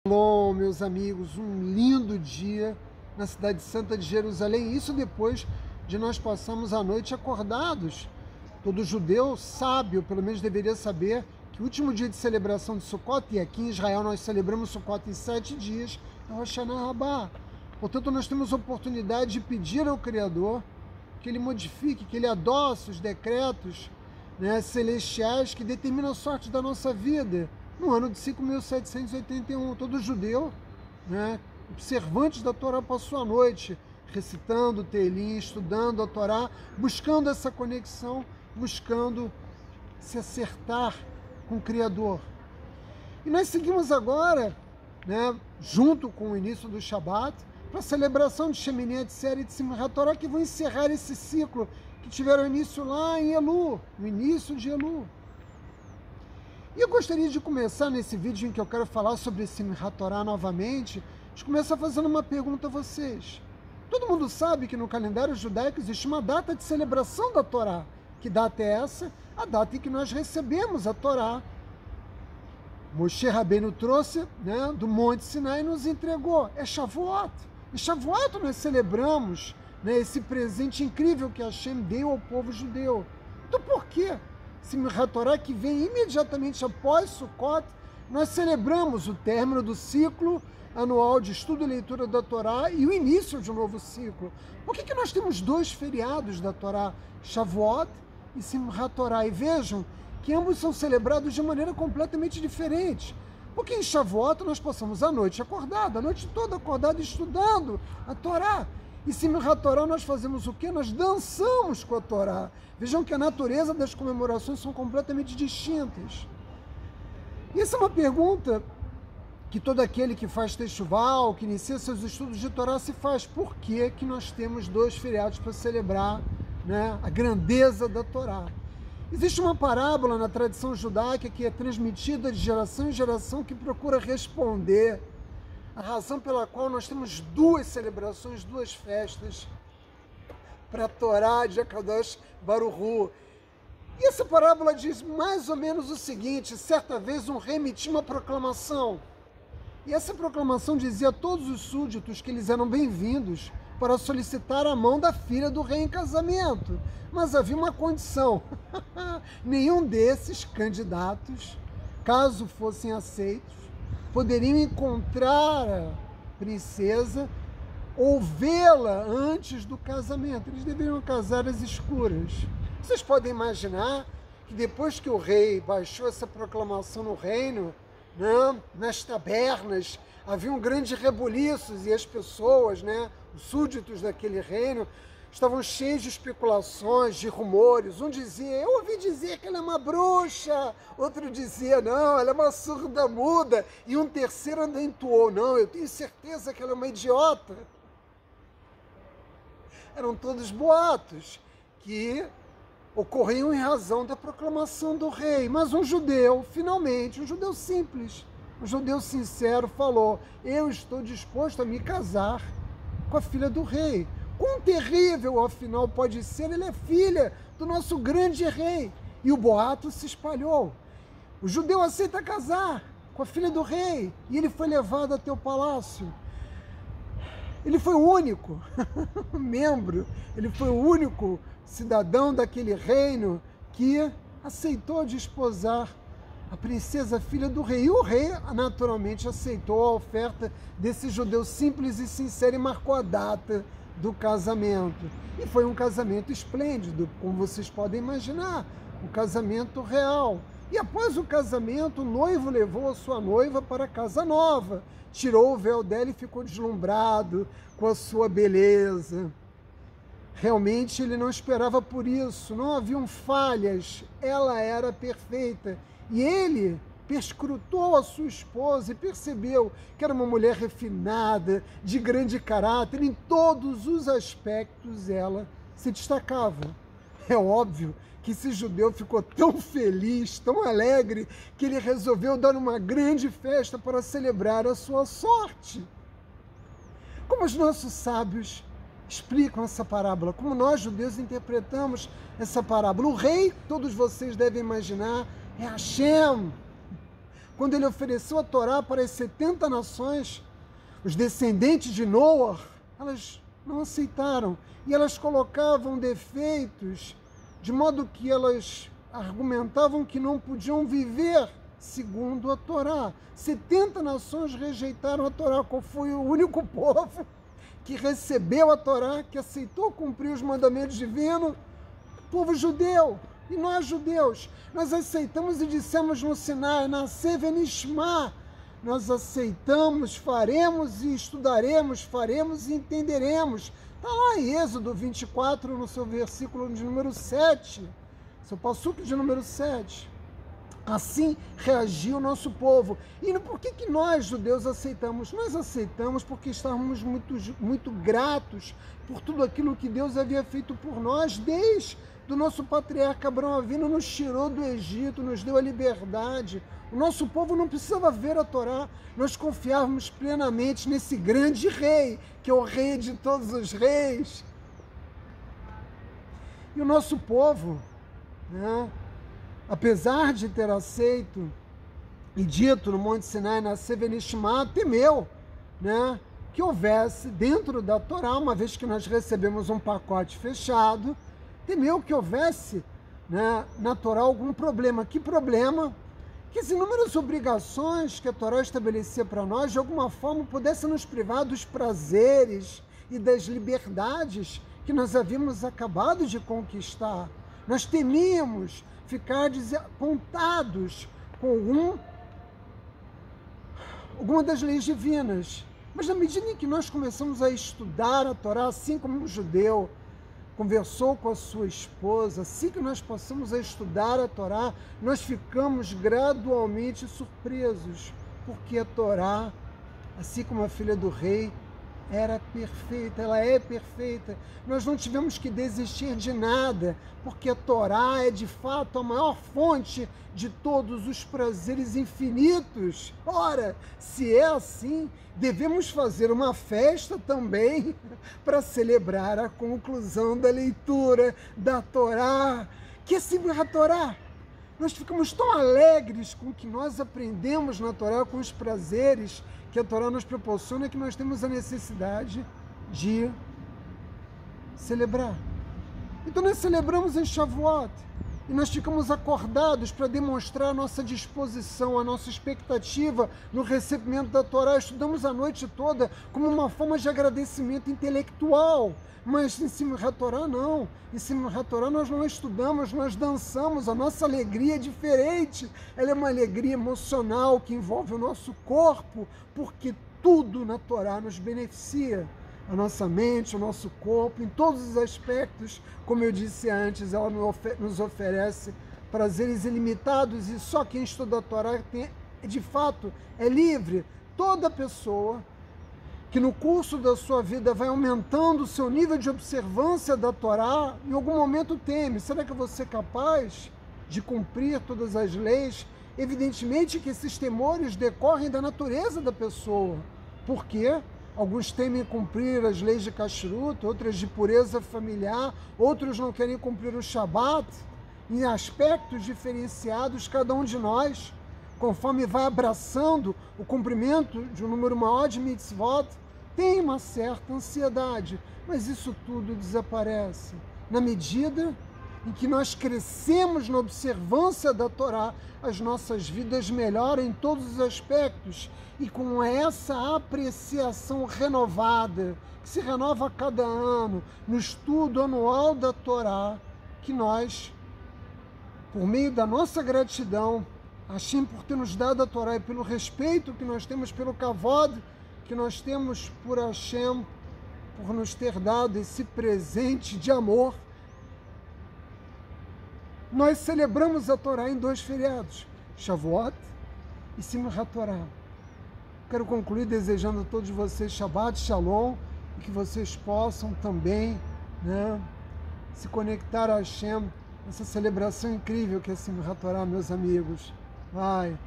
Shalom, meus amigos, um lindo dia na cidade santa de Jerusalém. Isso depois de nós passarmos a noite acordados. Todo judeu sábio, pelo menos deveria saber, que o último dia de celebração de Sukkot, e aqui em Israel nós celebramos Sukkot em 7 dias, é o Rosh Hashanah Rabbah. Portanto, nós temos a oportunidade de pedir ao Criador que Ele modifique, que Ele adoce os decretos celestiais que determinam a sorte da nossa vida. No ano de 5.781, todo judeu, observantes da Torá, passou a noite recitando o Teilim, estudando a Torá, buscando essa conexão, buscando se acertar com o Criador. E nós seguimos agora, junto com o início do Shabat, para a celebração de Shemini Atzeret e de Simchat Torah, que vão encerrar esse ciclo que tiveram início lá em Elul, no início de Elul. E eu gostaria de começar nesse vídeo em que eu quero falar sobre Simchat Torah novamente, de começar fazendo uma pergunta a vocês. Todo mundo sabe que no calendário judaico existe uma data de celebração da Torá. Que data é essa? A data em que nós recebemos a Torá. Moshe Rabbeinu trouxe do Monte Sinai e nos entregou. É Shavuot. Em Shavuot nós celebramos esse presente incrível que Hashem deu ao povo judeu. Então por quê? Simchat Torah, que vem imediatamente após Sukkot, nós celebramos o término do ciclo anual de estudo e leitura da Torá e o início de um novo ciclo. Por que nós temos dois feriados da Torá, Shavuot e Simchat Torah? E vejam que ambos são celebrados de maneira completamente diferente. Porque em Shavuot nós passamos a noite acordada, a noite toda acordada estudando a Torá. E Simchat Torah nós fazemos o quê? Nós dançamos com a Torá. Vejam que a natureza das comemorações são completamente distintas. E essa é uma pergunta que todo aquele que faz Teshuvah, que inicia seus estudos de Torá se faz. Por que nós temos dois feriados para celebrar a grandeza da Torá? Existe uma parábola na tradição judaica que é transmitida de geração em geração que procura responder a razão pela qual nós temos duas celebrações, duas festas para a Torá de Akadosh Baruch Hu. E essa parábola diz mais ou menos o seguinte: certa vez um rei emitiu uma proclamação. E essa proclamação dizia a todos os súditos que eles eram bem-vindos para solicitar a mão da filha do rei em casamento. Mas havia uma condição: nenhum desses candidatos, caso fossem aceitos, poderiam encontrar a princesa ou vê-la antes do casamento. Eles deveriam casar às escuras. Vocês podem imaginar que depois que o rei baixou essa proclamação no reino, nas tabernas, haviam grandes rebuliços e as pessoas, os súditos daquele reino, estavam cheios de especulações, de rumores. Um dizia: eu ouvi dizer que ela é uma bruxa. Outro dizia: não, ela é uma surda-muda. E um terceiro ainda entoou: não, eu tenho certeza que ela é uma idiota. Eram todos boatos que ocorriam em razão da proclamação do rei. Mas um judeu, finalmente, um judeu simples, um judeu sincero, falou: eu estou disposto a me casar com a filha do rei. Quão terrível, afinal, pode ser? Ela é filha do nosso grande rei. E o boato se espalhou. O judeu aceita casar com a filha do rei. E ele foi levado até o palácio. Ele foi o único membro, ele foi o único cidadão daquele reino que aceitou desposar a princesa filha do rei. E o rei, naturalmente, aceitou a oferta desse judeu simples e sincero e marcou a data do casamento. E foi um casamento esplêndido, como vocês podem imaginar, um casamento real. E após o casamento, o noivo levou a sua noiva para a casa nova, tirou o véu dela e ficou deslumbrado com a sua beleza. Realmente ele não esperava por isso, não haviam falhas, ela era perfeita. E ele perscrutou a sua esposa e percebeu que era uma mulher refinada, de grande caráter, em todos os aspectos ela se destacava. É óbvio que esse judeu ficou tão feliz, tão alegre, que ele resolveu dar uma grande festa para celebrar a sua sorte. Como os nossos sábios explicam essa parábola, como nós judeus interpretamos essa parábola? O rei, todos vocês devem imaginar, é Hashem. quando ele ofereceu a Torá para as 70 nações, os descendentes de Noé, elas não aceitaram. E elas colocavam defeitos, de modo que elas argumentavam que não podiam viver segundo a Torá. 70 nações rejeitaram a Torá. Qual foi o único povo que recebeu a Torá, que aceitou cumprir os mandamentos divinos? O povo judeu. E nós, judeus, nós aceitamos e dissemos no Sinai, Nascer Venishma. Nós aceitamos, faremos e estudaremos, faremos e entenderemos. Está lá em Êxodo 24, no seu versículo de número 7, seu passuque de número 7. Assim reagiu o nosso povo. E por que nós, judeus, aceitamos? Nós aceitamos porque estávamos muito gratos por tudo aquilo que Deus havia feito por nós, desde o nosso patriarca Abraão Avinu nos tirou do Egito, nos deu a liberdade. O nosso povo não precisava ver a Torá, nós confiávamos plenamente nesse grande rei, que é o rei de todos os reis. E o nosso povo, né, apesar de ter aceito e dito no Monte Sinai, Nascer Venishma, temeu, né, que houvesse dentro da Torá, uma vez que nós recebemos um pacote fechado, temeu que houvesse, né, na Torá algum problema. Que problema? Que as inúmeras obrigações que a Torá estabelecia para nós, de alguma forma, pudessem nos privar dos prazeres e das liberdades que nós havíamos acabado de conquistar. Nós temíamos ficar desapontados com alguma das leis divinas. Mas na medida em que nós começamos a estudar a Torá, assim como um judeu conversou com a sua esposa, assim que nós passamos a estudar a Torá, nós ficamos gradualmente surpresos, porque a Torá, assim como a filha do rei, era perfeita, ela é perfeita. Nós não tivemos que desistir de nada, porque a Torá é de fato a maior fonte de todos os prazeres infinitos. Ora, se é assim, devemos fazer uma festa também para celebrar a conclusão da leitura da Torá. Que é sempre a Torá. Nós ficamos tão alegres com o que nós aprendemos na Torá, com os prazeres que a Torá nos proporciona, que nós temos a necessidade de celebrar. Então nós celebramos em Shavuot e nós ficamos acordados para demonstrar a nossa disposição, a nossa expectativa no recebimento da Torá. Estudamos a noite toda como uma forma de agradecimento intelectual. Mas em Simchat Torá não. Em Simchat Torá nós não estudamos, nós dançamos. A nossa alegria é diferente. Ela é uma alegria emocional que envolve o nosso corpo, porque tudo na Torá nos beneficia. A nossa mente, o nosso corpo, em todos os aspectos, como eu disse antes, ela nos oferece prazeres ilimitados e só quem estuda a Torá tem, de fato é livre. Toda pessoa que no curso da sua vida vai aumentando o seu nível de observância da Torá, em algum momento teme, será que eu vou ser capaz de cumprir todas as leis? Evidentemente que esses temores decorrem da natureza da pessoa. Por quê? Alguns temem cumprir as leis de kashrut, outras de pureza familiar, outros não querem cumprir o Shabat, em aspectos diferenciados, cada um de nós, conforme vai abraçando o cumprimento de um número maior de mitzvot, tem uma certa ansiedade, mas isso tudo desaparece. Na medida em que nós crescemos na observância da Torá, as nossas vidas melhoram em todos os aspectos, e com essa apreciação renovada, que se renova a cada ano, no estudo anual da Torá, que nós, por meio da nossa gratidão, Hashem por ter nos dado a Torá e pelo respeito que nós temos pelo Kavod, que nós temos por Hashem, por nos ter dado esse presente de amor, nós celebramos a Torá em 2 feriados, Shavuot e Simchat Torá. Quero concluir desejando a todos vocês Shabbat Shalom e que vocês possam também, né, se conectar a Hashem nessa celebração incrível que é Simchat Torá, meus amigos. Vai.